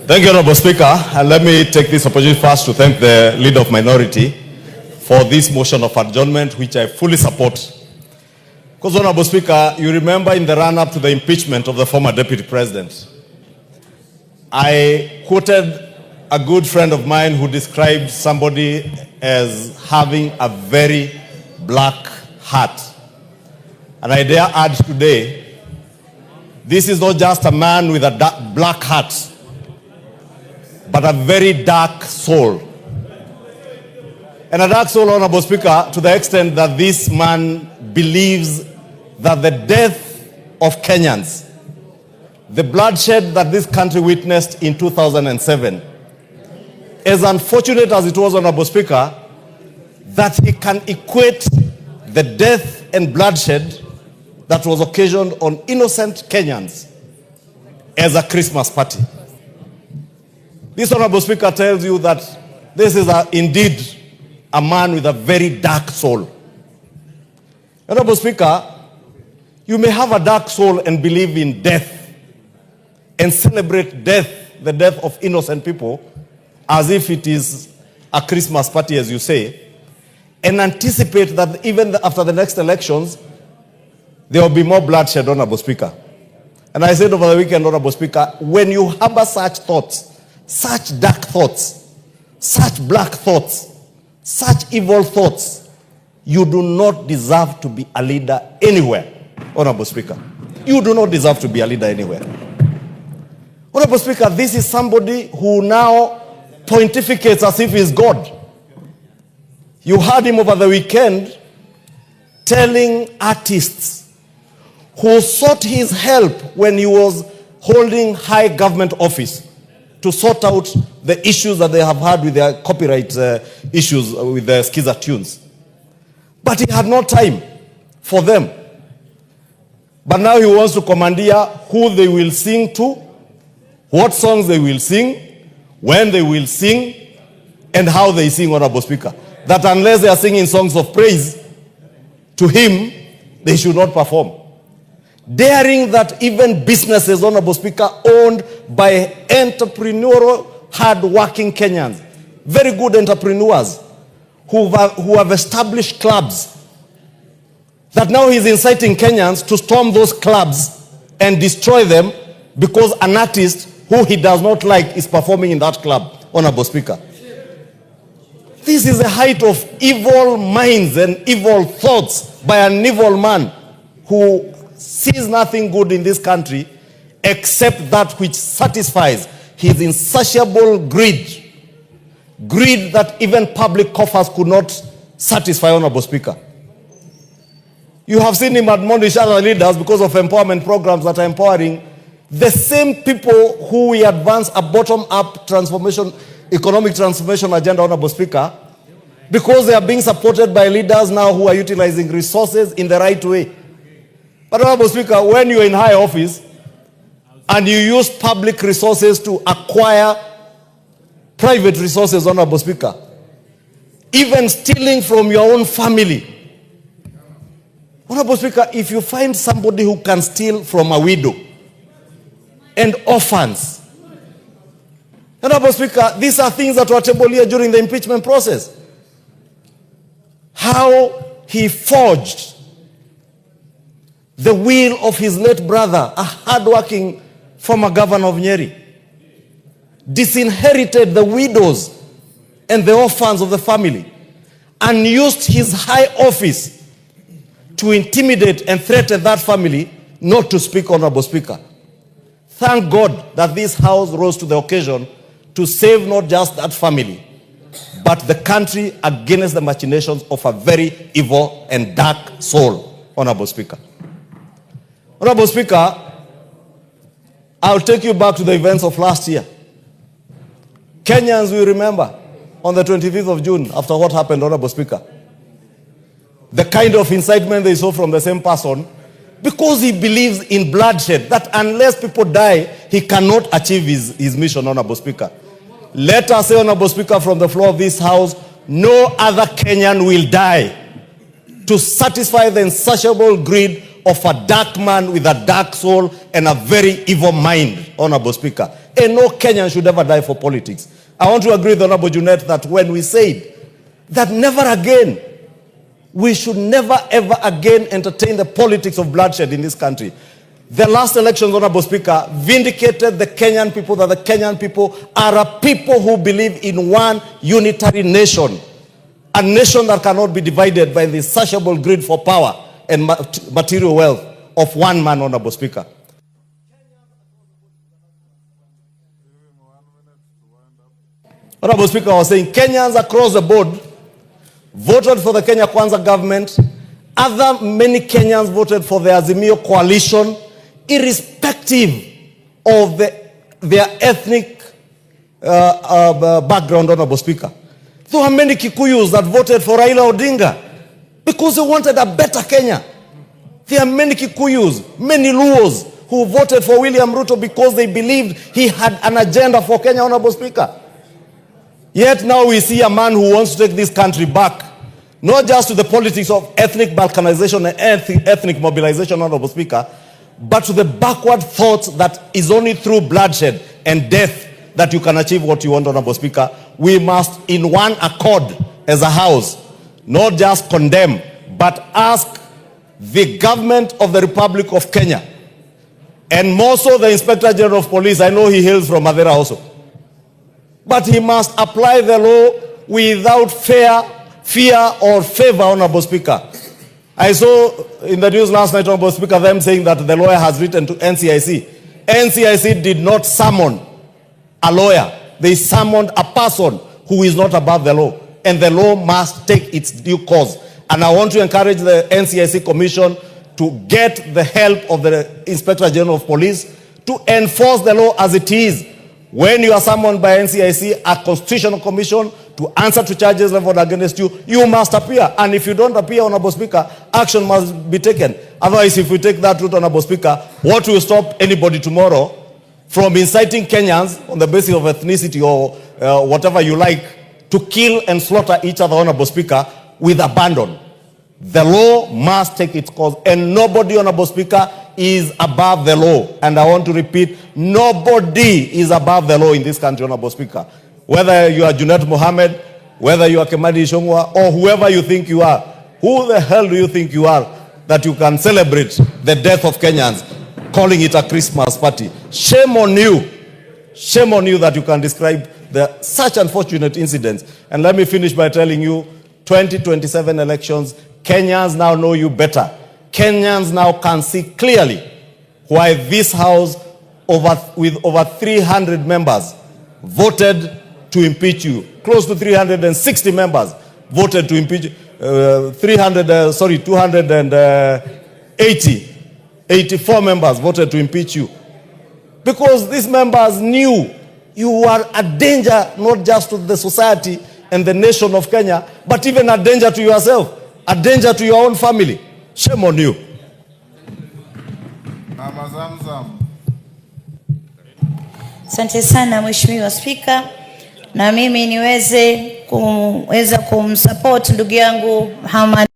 Thank you, Honorable Speaker. And let me take this opportunity first to thank the Leader of Minority for this motion of adjournment, which I fully support. Because, Honorable Speaker, you remember in the run-up to the impeachment of the former Deputy President, I quoted a good friend of mine who described somebody as having a very black heart. And I dare add today, this is not just a man with a black heart, but a very dark soul. And a dark soul, Honorable Speaker, to the extent that this man believes that the death of Kenyans, the bloodshed that this country witnessed in 2007, as unfortunate as it was, Honorable Speaker, that he can equate the death and bloodshed that was occasioned on innocent Kenyans as a Christmas party. This, Honorable Speaker, tells you that this is indeed a man with a very dark soul. Honorable Speaker, you may have a dark soul and believe in death and celebrate death, the death of innocent people, as if it is a Christmas party, as you say, and anticipate that even after the next elections, there will be more bloodshed, Honorable Speaker. And I said over the weekend, Honorable Speaker, when you harbor such thoughts, such dark thoughts, such black thoughts, such evil thoughts, you do not deserve to be a leader anywhere, Honorable Speaker. You do not deserve to be a leader anywhere. Honorable Speaker, this is somebody who now pontificates as if he's God. You heard him over the weekend telling artists who sought his help when he was holding high government office to sort out the issues that they have had with their copyright issues with the Skiza tunes. But he had no time for them. But now he wants to commandeer who they will sing to, what songs they will sing, when they will sing, and how they sing, Honorable Speaker. That unless they are singing songs of praise to him, they should not perform. Daring that even businesses, Honorable Speaker, owned by entrepreneurial, hard-working Kenyans, very good entrepreneurs who have established clubs, that now he's inciting Kenyans to storm those clubs and destroy them because an artist who he does not like is performing in that club, Honorable Speaker. This is a height of evil minds and evil thoughts by an evil man who sees nothing good in this country except that which satisfies his insatiable greed. Greed that even public coffers could not satisfy, Honorable Speaker. You have seen him admonish other leaders because of empowerment programs that are empowering the same people who we advance a bottom-up transformation, economic transformation agenda, Honorable Speaker, because they are being supported by leaders now who are utilizing resources in the right way. But, Honorable Speaker, when you're in high office and you use public resources to acquire private resources, Honorable Speaker, even stealing from your own family. Honorable Speaker, if you find somebody who can steal from a widow and orphans, Honorable Speaker, these are things that were tabled here during the impeachment process. How he forged the will of his late brother, a hard-working former governor of Nyeri, disinherited the widows and the orphans of the family, and used his high office to intimidate and threaten that family not to speak, Honorable Speaker. Thank God that this House rose to the occasion to save not just that family, but the country against the machinations of a very evil and dark soul, Honorable Speaker. Honorable Speaker, I'll take you back to the events of last year. Kenyans will remember on the 25th of June, after what happened, Honorable Speaker, the kind of incitement they saw from the same person, because he believes in bloodshed, that unless people die, he cannot achieve his mission, Honorable Speaker. Let us say, Honorable Speaker, from the floor of this House, no other Kenyan will die to satisfy the insatiable greed of a dark man with a dark soul and a very evil mind, Honorable Speaker. And no Kenyan should ever die for politics. I want to agree with Honorable Junet that when we said that never again, we should never ever again entertain the politics of bloodshed in this country. The last elections, Honorable Speaker, vindicated the Kenyan people that the Kenyan people are a people who believe in one unitary nation. A nation that cannot be divided by the insatiable greed for power and material wealth of one man, Honorable Speaker. Honorable Speaker, I was saying Kenyans across the board voted for the Kenya Kwanza government. Many Kenyans voted for the Azimio coalition, irrespective of their ethnic background, Honorable Speaker. There were many Kikuyus that voted for Raila Odinga because they wanted a better Kenya. There are many Kikuyus, many Luos who voted for William Ruto because they believed he had an agenda for Kenya, Honorable Speaker. Yet now we see a man who wants to take this country back, not just to the politics of ethnic balkanization and ethnic mobilization, Honorable Speaker, but to the backward thoughts that is only through bloodshed and death that you can achieve what you want, Honorable Speaker. We must, in one accord as a house, not just condemn, but ask the government of the Republic of Kenya, and more so the Inspector General of Police. I know he hails from Madera also, but he must apply the law without fear or favor, Honorable Speaker. I saw in the news last night, Honorable Speaker, them saying that the lawyer has written to NCIC. NCIC did not summon a lawyer. They summoned a person who is not above the law, and the law must take its due course. And I want to encourage the NCIC Commission to get the help of the Inspector General of Police to enforce the law as it is. When you are summoned by NCIC, a constitutional commission, to answer to charges leveled against you, you must appear. And if you don't appear, Honorable Speaker, action must be taken. Otherwise, if we take that route, Honorable Speaker, what will stop anybody tomorrow from inciting Kenyans on the basis of ethnicity or whatever you like to kill and slaughter each other, Honorable Speaker, with abandon? The law must take its course, and nobody, Honorable Speaker, is above the law. And I want to repeat, nobody is above the law in this country, Honorable Speaker. Whether you are Junet Mohammed, whether you are Kemadi Ichungwa, or whoever you think you are, who the hell do you think you are that you can celebrate the death of Kenyans, calling it a Christmas party? Shame on you. Shame on you that you can describe such unfortunate incidents. And let me finish by telling you, 2027 elections, Kenyans now know you better. Kenyans now can see clearly why this House, with over 300 members, voted to impeach you. Close to 360 members voted to impeach 84 members voted to impeach you. Because these members knew you were a danger, not just to the society and the nation of Kenya, but even a danger to yourself, a danger to your own family. Shame on you. Asante sana Mheshimiwa Spika, na mimi niweze kumsupport ndugu yangu Hamad.